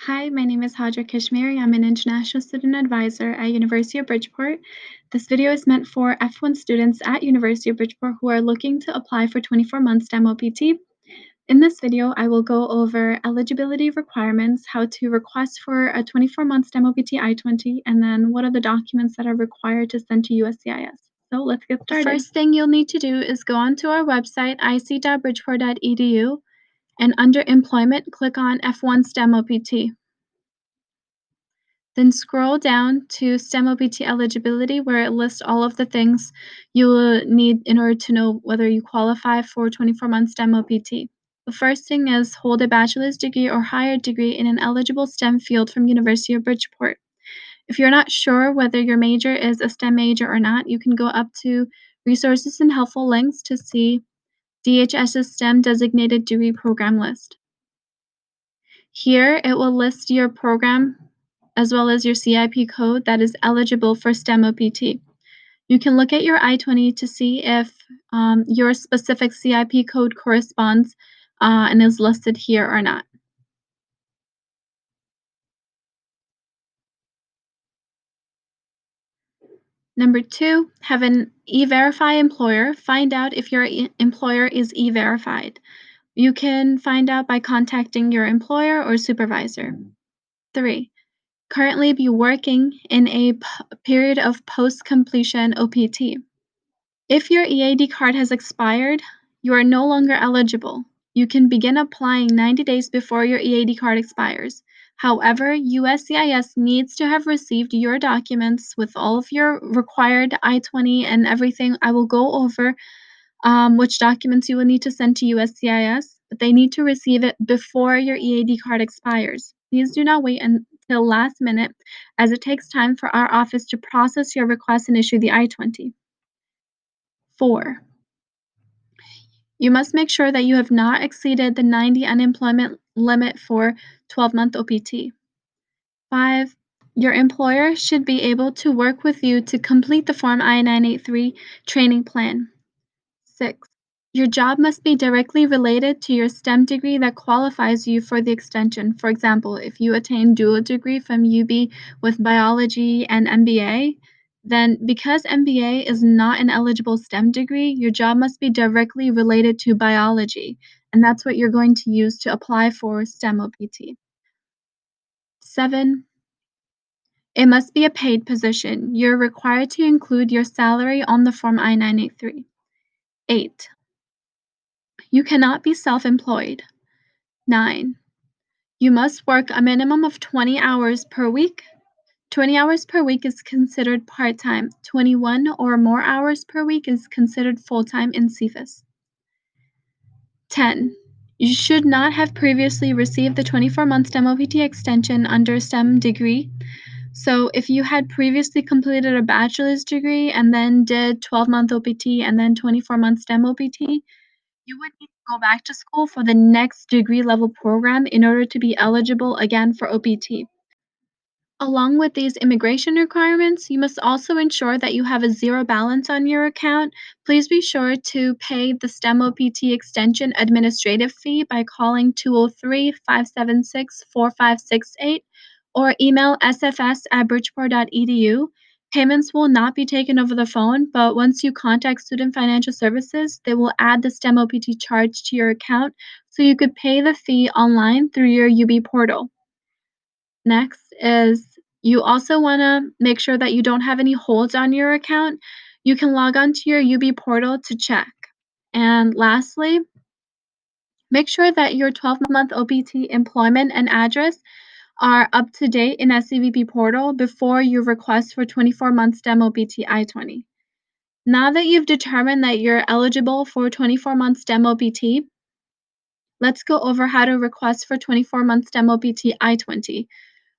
Hi, my name is Hadra Kashmiri. I'm an international student advisor at University of Bridgeport. This video is meant for F1 students at University of Bridgeport who are looking to apply for 24 months STEM OPT. In this video, I will go over eligibility requirements, how to request for a 24-month STEM OPT I-20, and then what are the documents that are required to send to USCIS. So let's get started. The first thing you'll need to do is go onto our website, ic.bridgeport.edu, and under Employment, click on F1 STEM OPT. Then scroll down to STEM OPT eligibility, where it lists all of the things you will need in order to know whether you qualify for 24-month STEM OPT. The first thing is hold a bachelor's degree or higher degree in an eligible STEM field from University of Bridgeport. If you're not sure whether your major is a STEM major or not, you can go up to resources and helpful links to see DHS's STEM designated degree program list. Here, it will list your program as well as your CIP code that is eligible for STEM OPT. You can look at your I-20 to see if your specific CIP code corresponds and is listed here or not. Number 2, have an E-Verify employer. Find out if your employer is E-Verified. You can find out by contacting your employer or supervisor. 3, currently be working in a period of post-completion OPT. If your EAD card has expired, you are no longer eligible. You can begin applying 90 days before your EAD card expires. However, USCIS needs to have received your documents with all of your required I-20 and everything. I will go over which documents you will need to send to USCIS, but they need to receive it before your EAD card expires. Please do not wait until last minute, as it takes time for our office to process your request and issue the I-20. 4, you must make sure that you have not exceeded the 90 unemployment limit for 12-month OPT. 5, your employer should be able to work with you to complete the Form I-983 training plan. 6, your job must be directly related to your STEM degree that qualifies you for the extension. For example, if you attain dual degree from UB with biology and MBA, then because MBA is not an eligible STEM degree, your job must be directly related to biology, and that's what you're going to use to apply for STEM OPT. 7, it must be a paid position. You're required to include your salary on the Form I-983. 8, you cannot be self-employed. 9, you must work a minimum of 20 hours per week. 20 hours per week is considered part-time. 21 or more hours per week is considered full-time in CFIS. 10, you should not have previously received the 24-month STEM OPT extension under STEM degree. So if you had previously completed a bachelor's degree and then did 12-month OPT and then 24-month STEM OPT, you would need to go back to school for the next degree level program in order to be eligible again for OPT. Along with these immigration requirements, you must also ensure that you have a zero balance on your account. Please be sure to pay the STEM OPT extension administrative fee by calling 203-576-4568 or email sfs@bridgeport.edu. Payments will not be taken over the phone, but once you contact Student Financial Services, they will add the STEM OPT charge to your account so you could pay the fee online through your UB portal. Next is you also want to make sure that you don't have any holds on your account. You can log on to your UB portal to check. And lastly, make sure that your 12-month OPT employment and address are up to date in SCVP portal before your request for 24 months STEM OPT I-20. Now that you've determined that you're eligible for 24 months STEM OPT, let's go over how to request for 24 months STEM OPT I-20.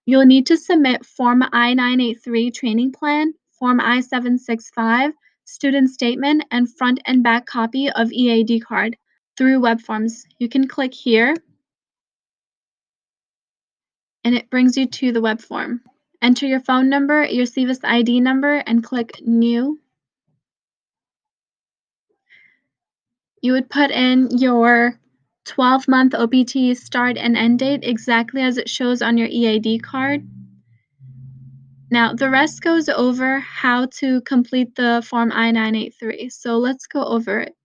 You'll need to submit Form I-983 training plan, Form I-765, student statement, and front and back copy of EAD card through web forms. You can click here, and it brings you to the web form. Enter your phone number, your CVIS ID number, and click New. You would put in your 12-month OPT start and end date exactly as it shows on your EAD card. Now, the rest goes over how to complete the Form I-983, so let's go over it.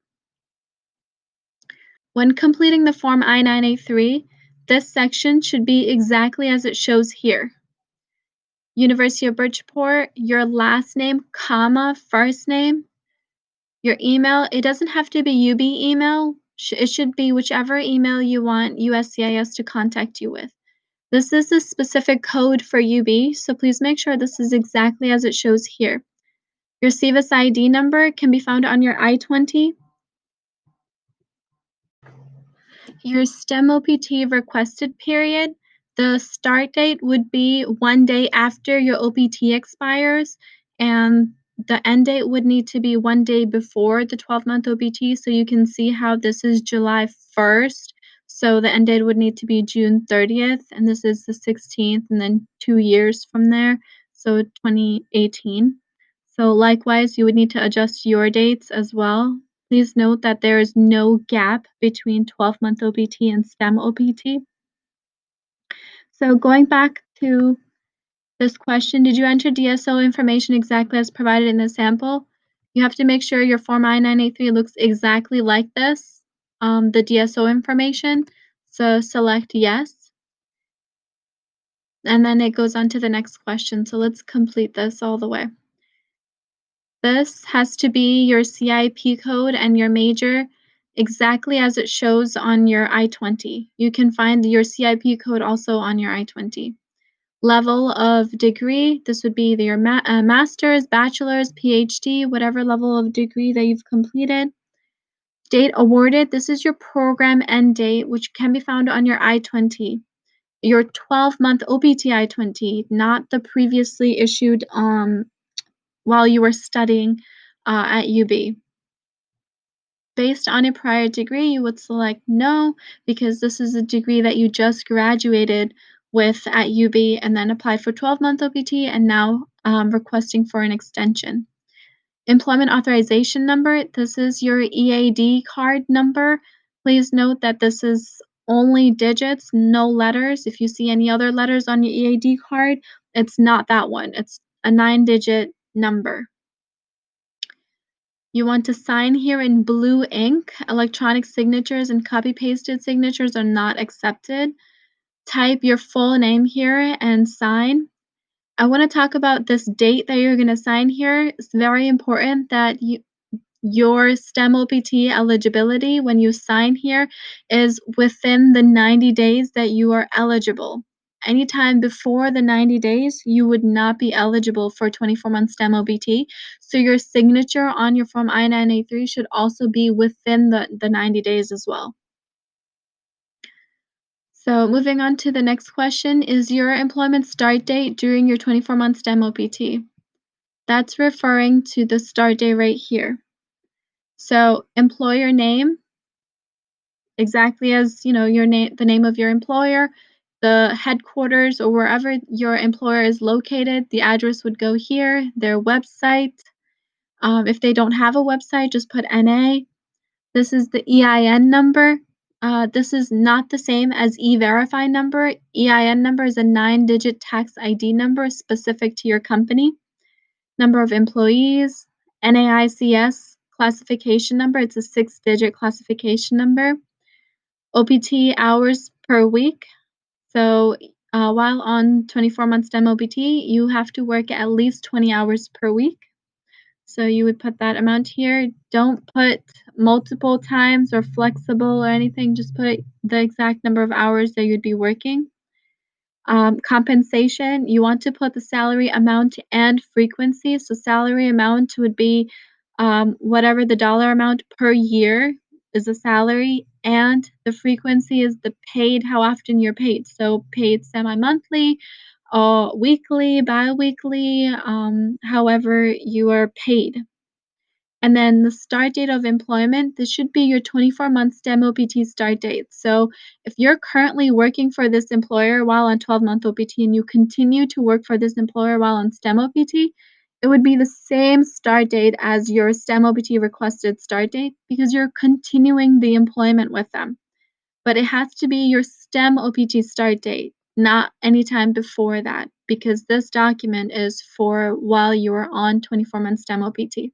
When completing the Form I-983, this section should be exactly as it shows here. University of Bridgeport, your last name, comma, first name, your email. It doesn't have to be UB email. It should be whichever email you want USCIS to contact you with. This is a specific code for UB, so please make sure this is exactly as it shows here. Your CVIS ID number can be found on your I-20. Your STEM OPT requested period, the start date would be 1 day after your OPT expires, and the end date would need to be 1 day before the 12-month OPT, so you can see how this is July 1st, so the end date would need to be June 30th, and this is the 16th, and then 2 years from there, so 2018. So likewise, you would need to adjust your dates as well. Please note that there is no gap between 12-month OPT and STEM OPT. So going back to this question, did you enter DSO information exactly as provided in the sample? You have to make sure your Form I-983 looks exactly like this, the DSO information. So select yes. And then it goes on to the next question. So let's complete this all the way. This has to be your CIP code and your major exactly as it shows on your I-20. You can find your CIP code also on your I-20. Level of degree, this would be your master's, bachelor's, PhD, whatever level of degree that you've completed. Date awarded, this is your program end date, which can be found on your I-20. Your 12-month OPT I-20, not the previously issued while you were studying at UB. Based on a prior degree, you would select no, because this is a degree that you just graduated with at UB and then applied for 12-month OPT and now requesting for an extension. Employment authorization number, this is your EAD card number. Please note that this is only digits, no letters. If you see any other letters on your EAD card, it's not that one. It's a 9-digit number. You want to sign here in blue ink. Electronic signatures and copy-pasted signatures are not accepted. Type your full name here and sign. I want to talk about this date that you're going to sign here. It's very important that your STEM OPT eligibility, when you sign here, is within the 90 days that you are eligible. Anytime before the 90 days, you would not be eligible for 24-month STEM OPT. So your signature on your Form I-983 should also be within the 90 days as well. So moving on to the next question, is your employment start date during your 24-month STEM OPT? That's referring to the start date right here. So employer name, exactly as your name, the name of your employer, the headquarters or wherever your employer is located, the address would go here, their website. If they don't have a website, just put NA. This is the EIN number. This is not the same as E-Verify number. EIN number is a 9-digit tax ID number specific to your company. Number of employees, NAICS classification number, it's a 6-digit classification number. OPT hours per week. So while on 24-month STEM OPT, you have to work at least 20 hours per week. So you would put that amount here. Don't put multiple times or flexible or anything. Just put the exact number of hours that you'd be working. Compensation, you want to put the salary amount and frequency. So salary amount would be whatever the dollar amount per year is a salary, and the frequency is the paid, how often you're paid. So paid semi-monthly, weekly, bi-weekly, however you are paid. And then the start date of employment, this should be your 24-month STEM OPT start date. So if you're currently working for this employer while on 12-month OPT and you continue to work for this employer while on STEM OPT, it would be the same start date as your STEM OPT requested start date because you're continuing the employment with them. but it has to be your STEM OPT start date, not any time before that, because this document is for while you are on 24-month STEM OPT.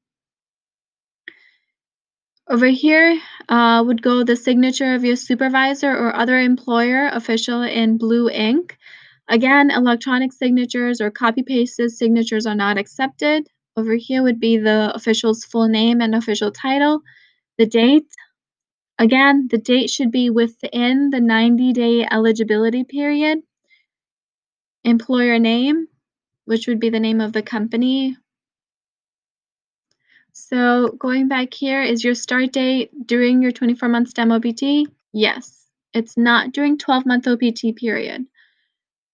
Over here would go the signature of your supervisor or other employer official in blue ink. Again, electronic signatures or copy-pasted signatures are not accepted. Over here would be the official's full name and official title, the date. Again, the date should be within the 90-day eligibility period. Employer name, which would be the name of the company. So going back here, is your start date during your 24-month STEM OPT? Yes. It's not during 12-month OPT period.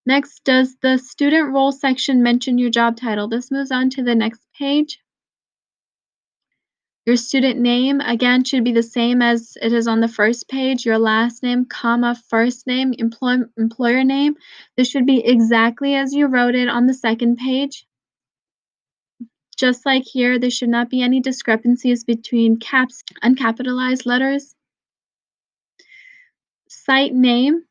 Next, does the student role section mention your job title? This moves on to the next page. Your student name, again, should be the same as it is on the first page. Your last name, comma, first name, employer name. This should be exactly as you wrote it on the second page. Just like here, there should not be any discrepancies between caps and capitalized letters. Site name.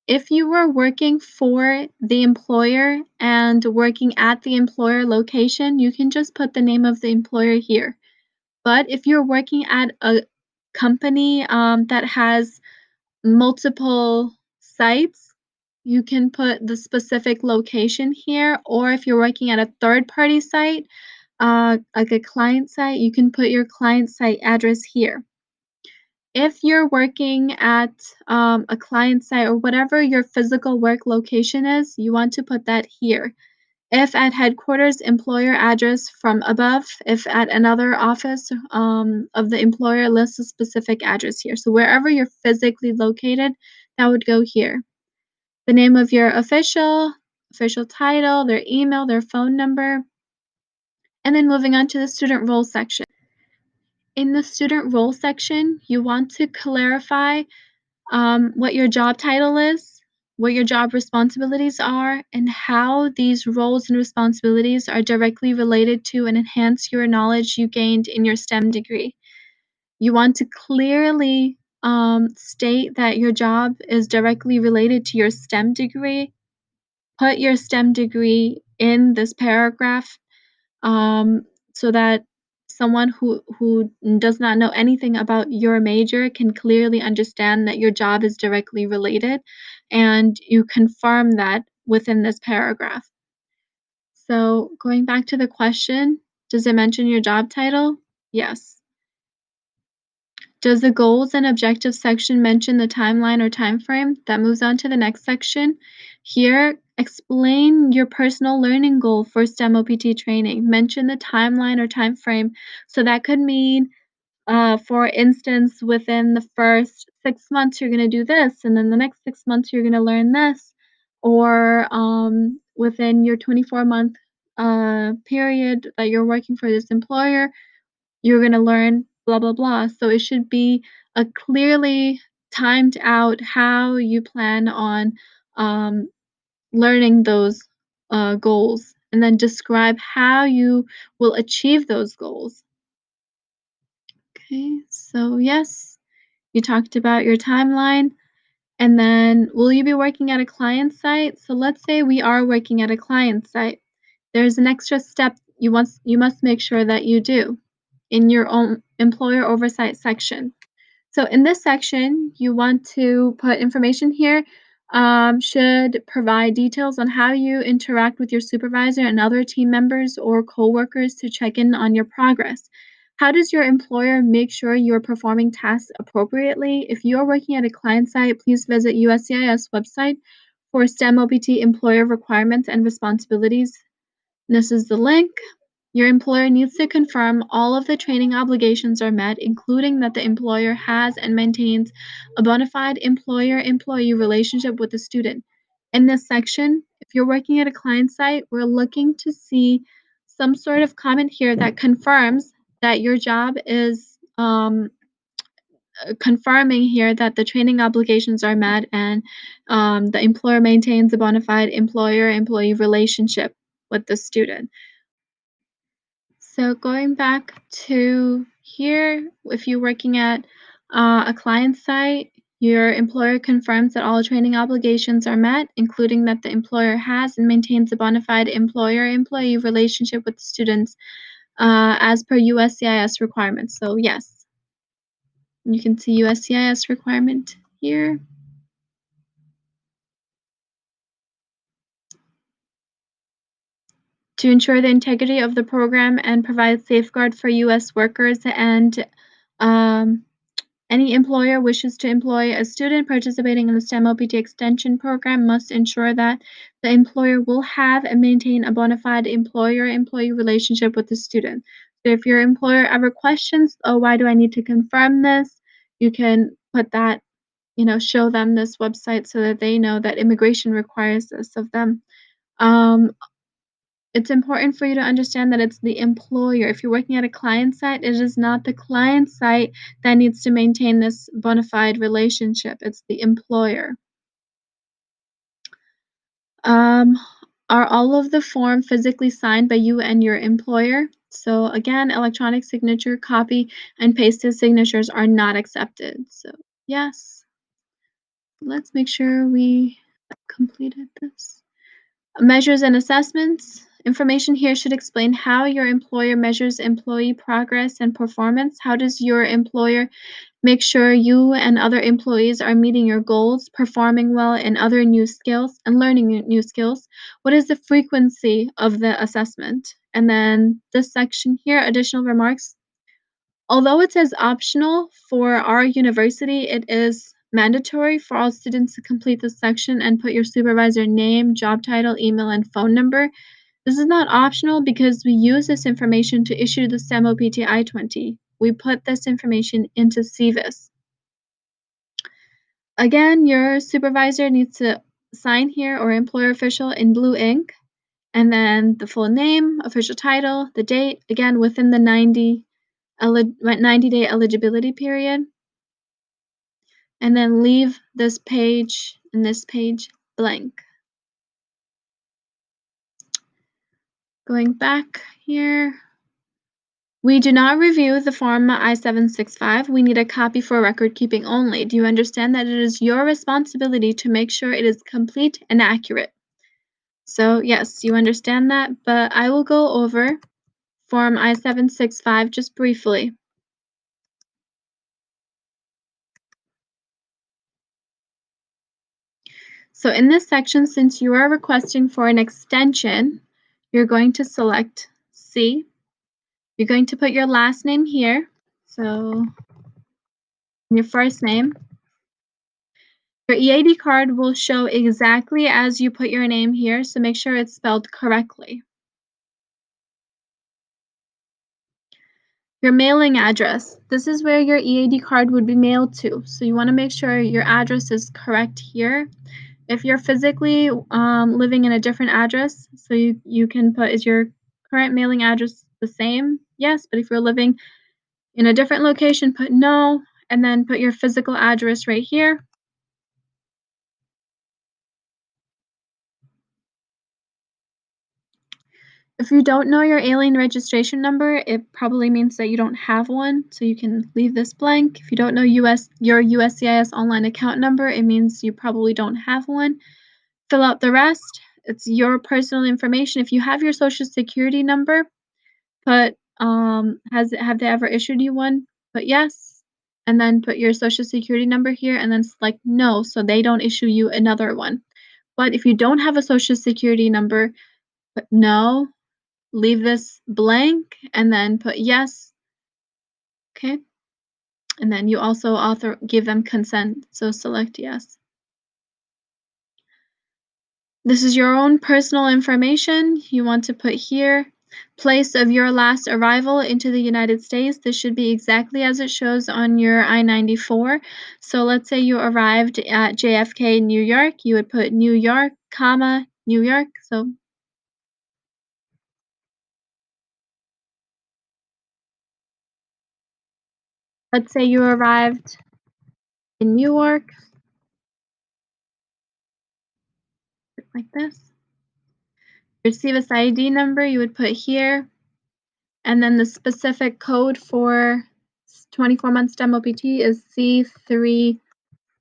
If you were working for the employer and working at the employer location, you can just put the name of the employer here. But if you're working at a company that has multiple sites, you can put the specific location here, or if you're working at a third-party site, like a client site, you can put your client site address here. If you're working at a client site or whatever your physical work location is, you want to put that here. If at headquarters, employer address from above. If at another office of the employer, list a specific address here. So wherever you're physically located, that would go here. The name of your official title, their email, their phone number, and then moving on to the student role section. In the student role section, you want to clarify what your job title is, what your job responsibilities are, and how these roles and responsibilities are directly related to and enhance your knowledge you gained in your STEM degree. You want to clearly state that your job is directly related to your STEM degree. Put your STEM degree in this paragraph um, so that someone who does not know anything about your major can clearly understand that your job is directly related, and you confirm that within this paragraph. So going back to the question, does it mention your job title? Yes. Does the goals and objectives section mention the timeline or time frame? That moves on to the next section. Here, explain your personal learning goal for STEM OPT training. Mention the timeline or time frame. So that could mean, for instance, within the first 6 months, you're going to do this, and then the next 6 months, you're going to learn this. Or within your 24-month period that you're working for this employer, you're going to learn blah, blah, blah. So it should be a clearly timed out how you plan on um, learning those goals, and then describe how you will achieve those goals. Okay, so yes, you talked about your timeline. And then, will you be working at a client site? So let's say we are working at a client site. There's an extra step you must make sure that you do in your own employer oversight section. So in this section, you want to put information here, should provide details on how you interact with your supervisor and other team members or coworkers to check in on your progress. How does your employer make sure you are performing tasks appropriately? If you are working at a client site, please visit USCIS website for STEM OPT employer requirements and responsibilities. This is the link. Your employer needs to confirm all of the training obligations are met, including that the employer has and maintains a bona fide employer-employee relationship with the student. In this section, if you're working at a client site, we're looking to see some sort of comment here that confirms that your job is confirming here that the training obligations are met, and the employer maintains a bona fide employer-employee relationship with the student. So going back to here, if you're working at a client site, Your employer confirms that all training obligations are met, including that the employer has and maintains a bona fide employer-employee relationship with the students as per USCIS requirements. So yes, you can see USCIS requirement here. To ensure the integrity of the program and provide safeguard for U.S. workers and um, any employer wishes to employ a student participating in the STEM OPT extension program must ensure that the employer will have and maintain a bona fide employer-employee relationship with the student. So if your employer ever questions, oh, why do I need to confirm this? You can put that, show them this website so that they know that immigration requires this of them. Um, it's important for you to understand that it's the employer. If you're working at a client site, it is not the client site that needs to maintain this bona fide relationship. It's the employer. Um, are all of the form physically signed by you and your employer? So again, electronic signature, copy, and pasted signatures are not accepted. So yes, let's make sure we completed this. Measures and assessments. Information here should explain how your employer measures employee progress and performance. How does your employer make sure you and other employees are meeting your goals, performing well in other new skills, and learning new skills? What is the frequency of the assessment? And then this section here, additional remarks. Although it says optional for our university, it is mandatory for all students to complete this section and put your supervisor name, job title, email, and phone number. This is not optional because we use this information to issue the STEM OPT I-20. We put this information into CVIS. Again, your supervisor needs to sign here or employer official in blue ink, and then the full name, official title, the date, again within the 90-day eligibility period, and then leave this page and this page blank. Going back here, we do not review the Form I-765. We need a copy for record keeping only. Do you understand that it is your responsibility to make sure it is complete and accurate? So yes, you understand that, but I will go over Form I-765 just briefly. So in this section, since you are requesting for an extension, you're going to select C. You're going to put your last name here, so your first name. Your EAD card will show exactly as you put your name here, so make sure it's spelled correctly. Your mailing address. This is where your EAD card would be mailed to, so you want to make sure your address is correct here. If you're physically living in a different address, so you can put, is your current mailing address the same? Yes, but if you're living in a different location, put no, and then put your physical address right here. If you don't know your alien registration number, it probably means that you don't have one, so you can leave this blank. If you don't know your USCIS online account number, it means you probably don't have one. Fill out the rest. It's your personal information. If you have your social security number, put have they ever issued you one? Put yes, and then put your social security number here and then select no, so they don't issue you another one. But if you don't have a social security number, put no, leave this blank, and then put yes. Okay, and then you also give them consent, so select yes. This is your own personal information. You want to put here place of your last arrival into the United States. This should be exactly as it shows on your I-94. So let's say you arrived at JFK, New York. You would put New York, comma, New York. So let's say you arrived in New York, like this. Your CVIS ID number you would put here, and then the specific code for 24 months STEM OPT is C3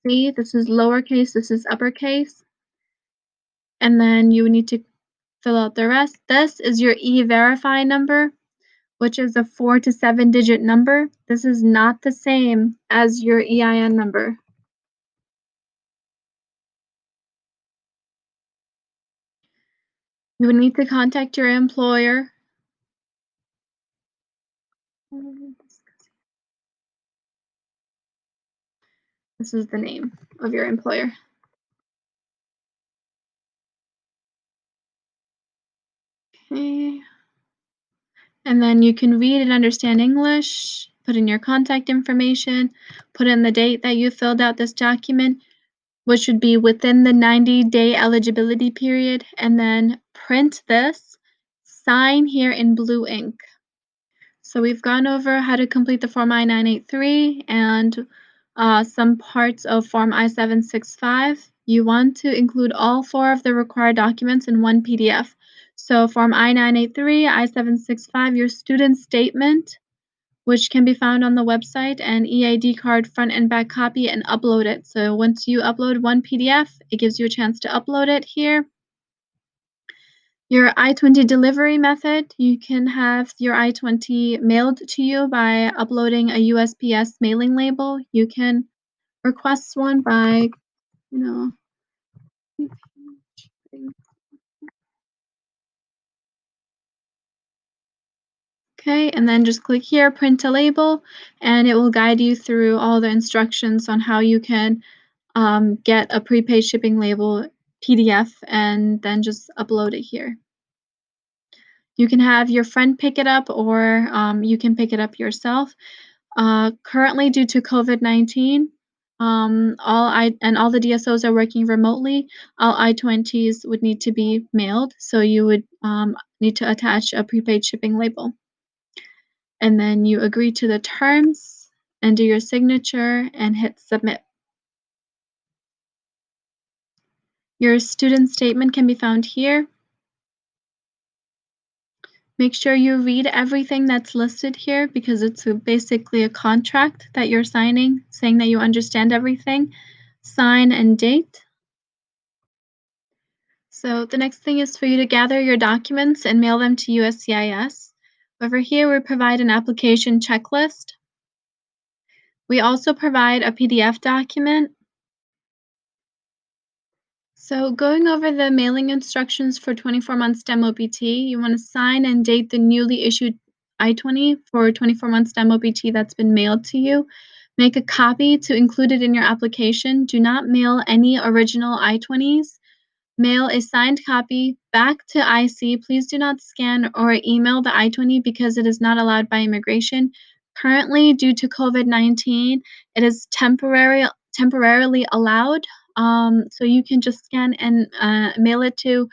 C, this is lowercase, this is uppercase, and then you need to fill out the rest. This is your E-Verify number, which is a 4 to 7-digit number. This is not the same as your EIN number. You would need to contact your employer. This is the name of your employer. Okay. And then you can read and understand English, put in your contact information, put in the date that you filled out this document, which would be within the 90-day eligibility period, and then print this, sign here in blue ink. So we've gone over how to complete the Form I-983 and some parts of Form I-765. You want to include all 4 of the required documents in one PDF. So Form I-983, I-765, your student statement, which can be found on the website, and EID card front and back copy, and upload it. So once you upload one PDF, it gives you a chance to upload it here. Your I-20 delivery method, you can have your I-20 mailed to you by uploading a USPS mailing label. You can request one by, you know, okay, and then just click here, print a label, and it will guide you through all the instructions on how you can get a prepaid shipping label PDF and then just upload it here. You can have your friend pick it up, or you can pick it up yourself. Currently, due to COVID-19, all the DSOs are working remotely. All I-20s would need to be mailed, so you would need to attach a prepaid shipping label. And then you agree to the terms and do your signature and hit submit. Your student statement can be found here. Make sure you read everything that's listed here, because it's basically a contract that you're signing, saying that you understand everything. Sign and date. So the next thing is for you to gather your documents and mail them to USCIS. Over here, we provide an application checklist. We also provide a PDF document. So going over the mailing instructions for 24 months STEM OPT, you want to sign and date the newly issued I-20 for 24 months STEM OPT that's been mailed to you. Make a copy to include it in your application. Do not mail any original I-20s. Mail a signed copy back to IC. Please do not scan or email the I-20 because it is not allowed by immigration. Currently, due to COVID-19, it is temporarily allowed. So you can just scan and mail it to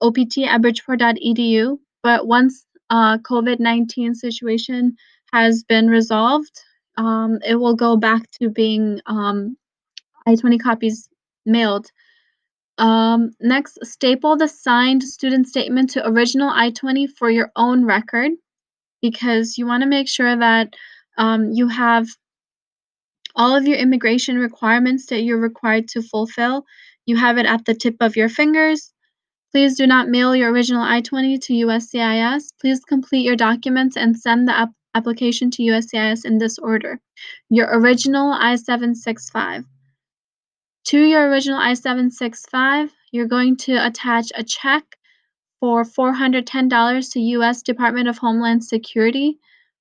opt@bridgeport.edu. But once COVID-19 situation has been resolved, it will go back to being I-20 copies mailed. Next, staple the signed student statement to original I-20 for your own record, because you want to make sure that you have all of your immigration requirements that you're required to fulfill. You have it at the tip of your fingers. Please do not mail your original I-20 to USCIS. Please complete your documents and send the application to USCIS in this order. Your original I-765. To your original I-765, you're going to attach a check for $410 to U.S. Department of Homeland Security.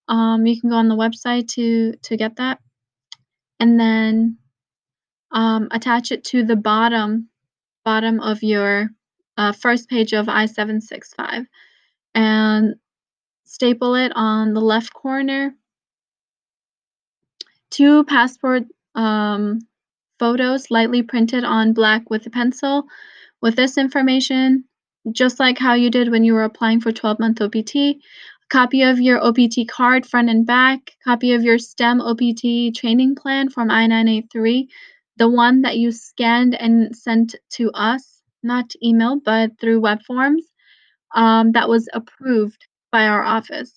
You can go on the website to get that, and then attach it to the bottom of your first page of I-765, and staple it on the left corner. 2 passport photos lightly printed on black with a pencil. With this information, just like how you did when you were applying for 12-month OPT, copy of your OPT card front and back, copy of your STEM OPT training plan Form I-983, the one that you scanned and sent to us, not email, but through web forms, that was approved by our office.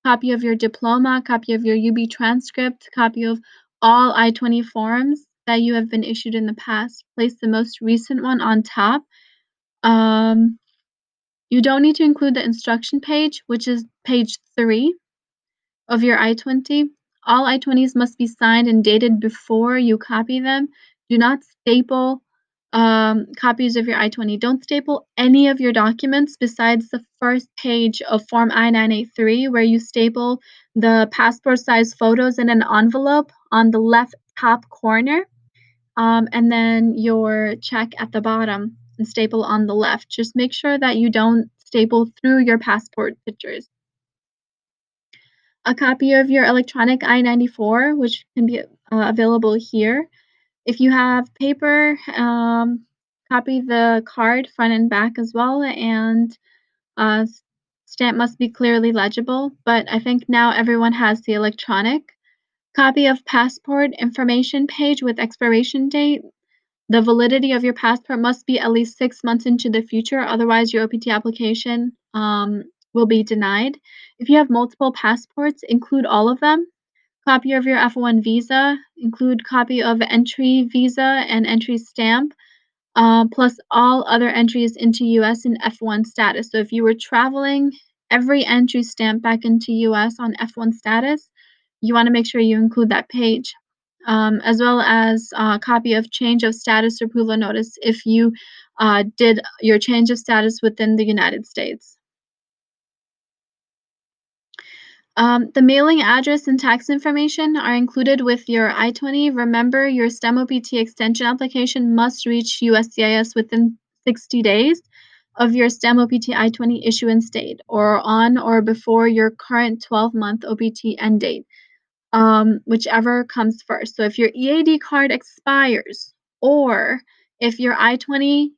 Copy of your diploma, copy of your UB transcript, copy of all I-20 forms, that you have been issued in the past. Place the most recent one on top. Um, you don't need to include the instruction page, which is page 3 of your I-20. All I-20s must be signed and dated before you copy them. Do not staple copies of your I-20. Don't staple any of your documents besides the first page of Form I-983, where you staple the passport size photos in an envelope on the left top corner, and then your check at the bottom and staple on the left. Just make sure that you don't staple through your passport pictures. A copy of your electronic I-94, which can be available here. If you have paper, copy the card front and back as well, and stamp must be clearly legible, but I think now everyone has the electronic. Copy of passport information page with expiration date. The validity of your passport must be at least 6 months into the future, otherwise your OPT application will be denied. If you have multiple passports, include all of them. Copy of your F1 visa, include copy of entry visa and entry stamp, plus all other entries into US in F1 status. So if you were traveling, every entry stamp back into US on F1 status, you want to make sure you include that page, as well as a copy of change of status approval notice if you did your change of status within the United States. The mailing address and tax information are included with your I-20. Remember, your STEM OPT extension application must reach USCIS within 60 days of your STEM OPT I-20 issuance date, or on or before your current 12-month OPT end date, whichever comes first. So if your EAD card expires, or if your I-20,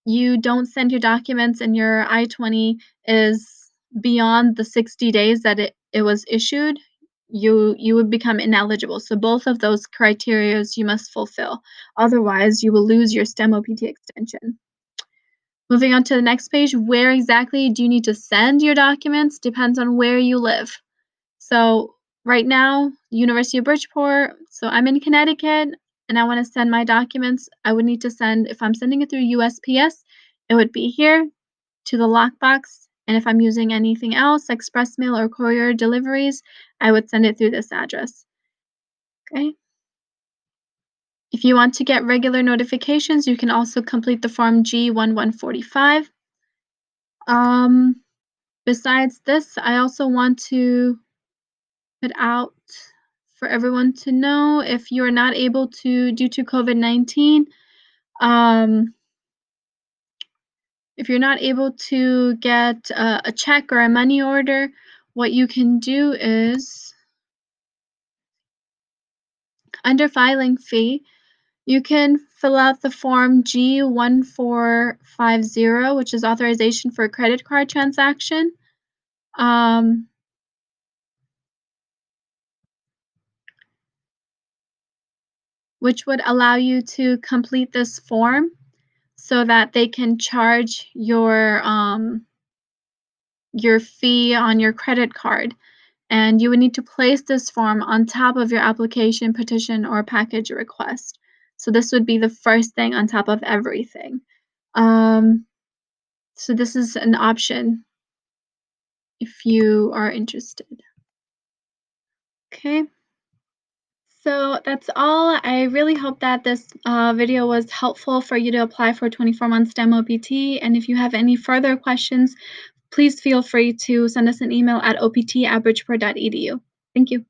you don't send your documents and your I-20 is beyond the 60 days that it was issued, you would become ineligible. So both of those criterias you must fulfill. Otherwise, you will lose your STEM OPT extension. Moving on to the next page, where exactly do you need to send your documents depends on where you live. So right now, University of Bridgeport, so I'm in Connecticut and I want to send my documents. I would need to send, if I'm sending it through USPS, it would be here to the lockbox. And if I'm using anything else, express mail or courier deliveries, I would send it through this address. Okay. If you want to get regular notifications, you can also complete the form G1145. Besides this, I also want to put out for everyone to know, if you are not able to, due to COVID-19, if you're not able to get a check or a money order, what you can do is, under filing fee, you can fill out the form G1450, which is authorization for a credit card transaction. Which would allow you to complete this form so that they can charge your fee on your credit card. And you would need to place this form on top of your application, petition, or package request. So this would be the first thing on top of everything. So this is an option if you are interested. Okay. So that's all. I really hope that this video was helpful for you to apply for 24 months STEM OPT. And if you have any further questions, please feel free to send us an email at opt@bridgeport.edu. Thank you.